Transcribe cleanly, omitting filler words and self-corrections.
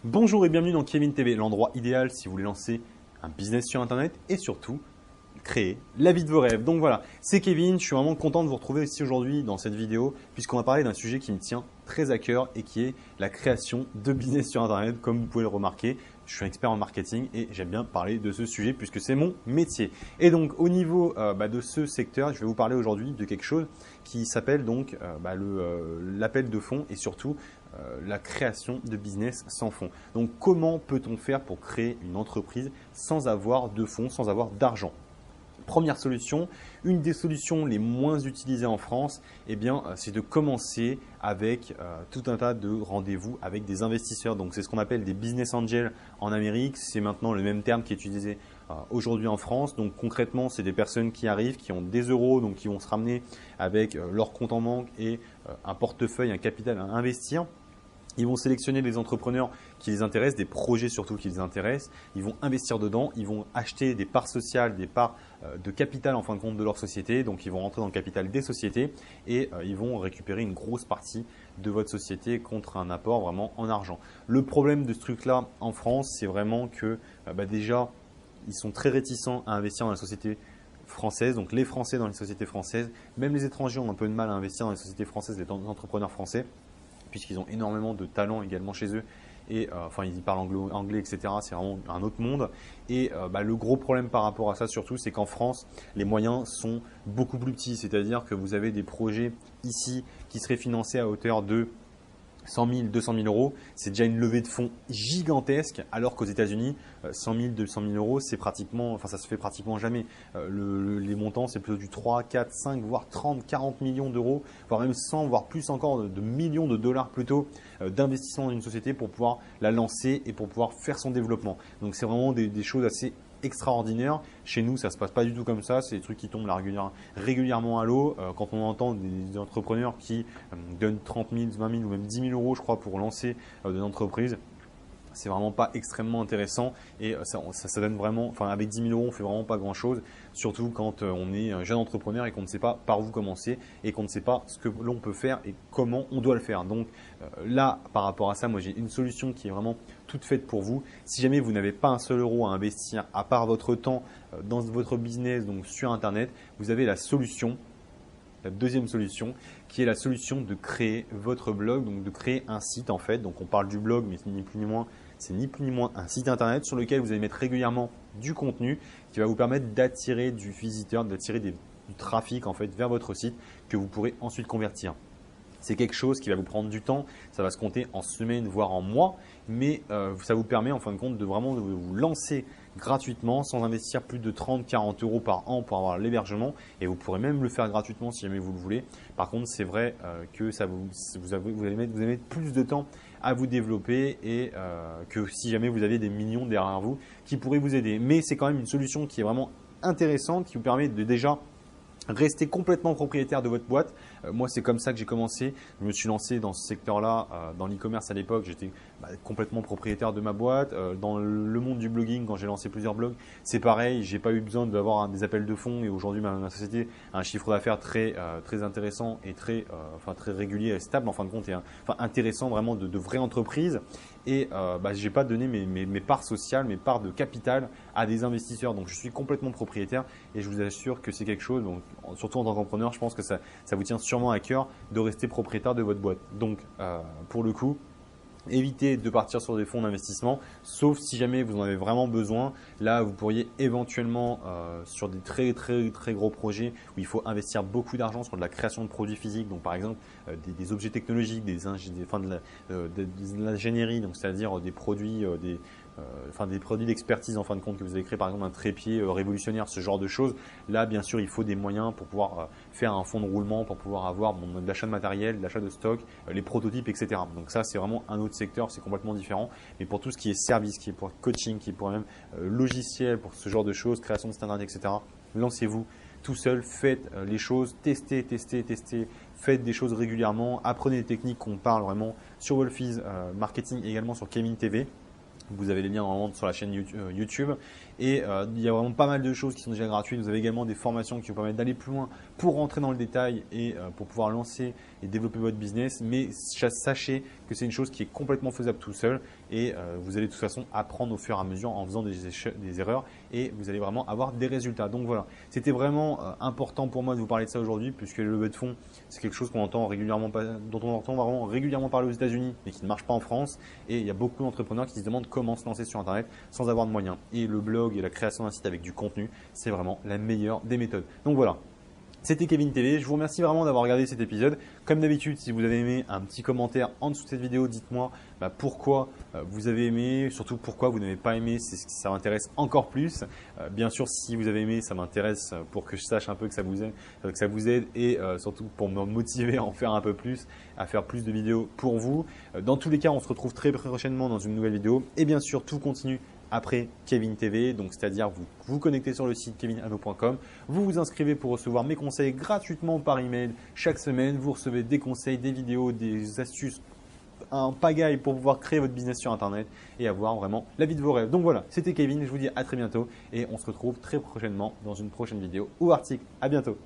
Bonjour et bienvenue dans Kevin TV, l'endroit idéal si vous voulez lancer un business sur Internet et surtout créer la vie de vos rêves. Donc voilà, c'est Kevin, je suis vraiment content de vous retrouver ici aujourd'hui dans cette vidéo puisqu'on va parler d'un sujet qui me tient très à cœur et qui est la création de business sur Internet. Comme vous pouvez le remarquer, je suis un expert en marketing et j'aime bien parler de ce sujet puisque c'est mon métier. Et donc au niveau de ce secteur, je vais vous parler aujourd'hui de quelque chose qui s'appelle donc l'appel de fonds et surtout la création de business sans fonds. Donc comment peut-on faire pour créer une entreprise sans avoir de fonds, sans avoir d'argent? Première solution, une des solutions les moins utilisées en France, c'est de commencer avec tout un tas de rendez-vous avec des investisseurs. Donc, c'est ce qu'on appelle des business angels en Amérique. C'est maintenant le même terme qui est utilisé aujourd'hui en France. Donc, concrètement, c'est des personnes qui arrivent, qui ont des euros, donc qui vont se ramener avec leur compte en banque et un portefeuille, un capital à investir. Ils vont sélectionner des entrepreneurs qui les intéressent, des projets surtout qui les intéressent. Ils vont investir dedans, ils vont acheter des parts sociales, des parts de capital en fin de compte de leur société. Donc, ils vont rentrer dans le capital des sociétés et ils vont récupérer une grosse partie de votre société contre un apport vraiment en argent. Le problème de ce truc-là en France, c'est vraiment que déjà, ils sont très réticents à investir dans la société française. Donc, les Français dans les sociétés françaises, même les étrangers ont un peu de mal à investir dans les sociétés françaises, les entrepreneurs français, puisqu'ils ont énormément de talent également chez eux et ils parlent anglais, etc. C'est vraiment un autre monde. Et le gros problème par rapport à ça surtout, c'est qu'en France, les moyens sont beaucoup plus petits. C'est-à-dire que vous avez des projets ici qui seraient financés à hauteur de 100 000, 200 000 euros, c'est déjà une levée de fonds gigantesque, alors qu'aux États-Unis, 100 000, 200 000 euros, ça se fait pratiquement jamais. Les montants, c'est plutôt du 3, 4, 5, voire 30, 40 millions d'euros, voire même 100, voire plus encore de millions de dollars plutôt d'investissement dans une société pour pouvoir la lancer et pour pouvoir faire son développement. Donc, c'est vraiment des choses assez extraordinaire. Chez nous, ça ne se passe pas du tout comme ça. C'est des trucs qui tombent là régulièrement à l'eau. Quand on entend des entrepreneurs qui donnent 30 000, 20 000 ou même 10 000 euros, je crois, pour lancer des entreprises, c'est vraiment pas extrêmement intéressant et ça donne vraiment, avec 10 000 euros, on fait vraiment pas grand chose, surtout quand on est un jeune entrepreneur et qu'on ne sait pas par où commencer et qu'on ne sait pas ce que l'on peut faire et comment on doit le faire. Donc là, par rapport à ça, moi j'ai une solution qui est vraiment toute faite pour vous. Si jamais vous n'avez pas un seul euro à investir à part votre temps dans votre business, donc sur Internet, vous avez la solution. La deuxième solution qui est la solution de créer votre blog, donc de créer un site en fait. Donc on parle du blog, mais c'est ni plus ni moins un site internet sur lequel vous allez mettre régulièrement du contenu qui va vous permettre d'attirer du visiteur, d'attirer du trafic en fait vers votre site que vous pourrez ensuite convertir. C'est quelque chose qui va vous prendre du temps, ça va se compter en semaines, voire en mois, mais ça vous permet en fin de compte de vraiment vous lancer gratuitement sans investir plus de 30-40 euros par an pour avoir l'hébergement et vous pourrez même le faire gratuitement si jamais vous le voulez. Par contre, c'est vrai que vous allez mettre plus de temps à vous développer et que si jamais vous avez des millions derrière vous qui pourraient vous aider. Mais c'est quand même une solution qui est vraiment intéressante, qui vous permet de déjà rester complètement propriétaire de votre boîte. Moi, c'est comme ça que j'ai commencé. Je me suis lancé dans ce secteur-là, dans l'e-commerce à l'époque. J'étais complètement propriétaire de ma boîte. Dans le monde du blogging, quand j'ai lancé plusieurs blogs, c'est pareil. J'ai pas eu besoin d'avoir des appels de fonds et aujourd'hui, ma société a un chiffre d'affaires très intéressant et très régulier et stable en fin de compte et intéressant vraiment de vraies entreprises. Et je n'ai pas donné mes parts sociales, mes parts de capital à des investisseurs. Donc, je suis complètement propriétaire et je vous assure que c'est quelque chose, donc, surtout en tant qu'entrepreneur, je pense que ça vous tient sûrement à cœur de rester propriétaire de votre boîte. Donc, pour le coup, évitez de partir sur des fonds d'investissement, sauf si jamais vous en avez vraiment besoin. Là, vous pourriez éventuellement sur des très gros projets où il faut investir beaucoup d'argent sur de la création de produits physiques, donc par exemple des objets technologiques, de l'ingénierie, donc c'est-à-dire des produits, des produits d'expertise en fin de compte que vous avez créé, par exemple un trépied révolutionnaire, ce genre de choses. Là, bien sûr, il faut des moyens pour pouvoir faire un fonds de roulement, pour pouvoir avoir de l'achat de matériel, de l'achat de stock, les prototypes, etc. Donc ça, c'est vraiment un autre secteur, c'est complètement différent. Mais pour tout ce qui est service, qui est pour coaching, qui est pour même logiciel, pour ce genre de choses, création de standards, etc., lancez-vous tout seul, faites les choses, testez, faites des choses régulièrement, apprenez les techniques qu'on parle vraiment sur Wolfies Marketing et également sur Kevin TV. Vous avez les liens normalement sur la chaîne YouTube et il y a vraiment pas mal de choses qui sont déjà gratuites. Vous avez également des formations qui vous permettent d'aller plus loin pour rentrer dans le détail et pour pouvoir lancer et développer votre business. Mais sachez que c'est une chose qui est complètement faisable tout seul et vous allez de toute façon apprendre au fur et à mesure en faisant des erreurs et vous allez vraiment avoir des résultats. Donc voilà, c'était vraiment important pour moi de vous parler de ça aujourd'hui puisque le levée de fonds, c'est quelque chose dont on entend régulièrement parler aux États-Unis mais qui ne marche pas en France et il y a beaucoup d'entrepreneurs qui se demandent comment se lancer sur Internet sans avoir de moyens. Et le blog et la création d'un site avec du contenu, c'est vraiment la meilleure des méthodes. Donc voilà. C'était Kevin TV, je vous remercie vraiment d'avoir regardé cet épisode. Comme d'habitude, si vous avez aimé, un petit commentaire en dessous de cette vidéo, dites-moi pourquoi vous avez aimé, surtout pourquoi vous n'avez pas aimé, ça m'intéresse encore plus. Bien sûr, si vous avez aimé, ça m'intéresse pour que je sache un peu que ça vous aide et surtout pour me motiver à en faire un peu plus, à faire plus de vidéos pour vous. Dans tous les cas, on se retrouve très prochainement dans une nouvelle vidéo et bien sûr, tout continue après Kevin TV, donc c'est-à-dire vous vous connectez sur le site kevinhano.com, vous vous inscrivez pour recevoir mes conseils gratuitement par email chaque semaine, vous recevez des conseils, des vidéos, des astuces, un pagaille pour pouvoir créer votre business sur Internet et avoir vraiment la vie de vos rêves. Donc voilà, c'était Kevin, je vous dis à très bientôt et on se retrouve très prochainement dans une prochaine vidéo ou article. À bientôt.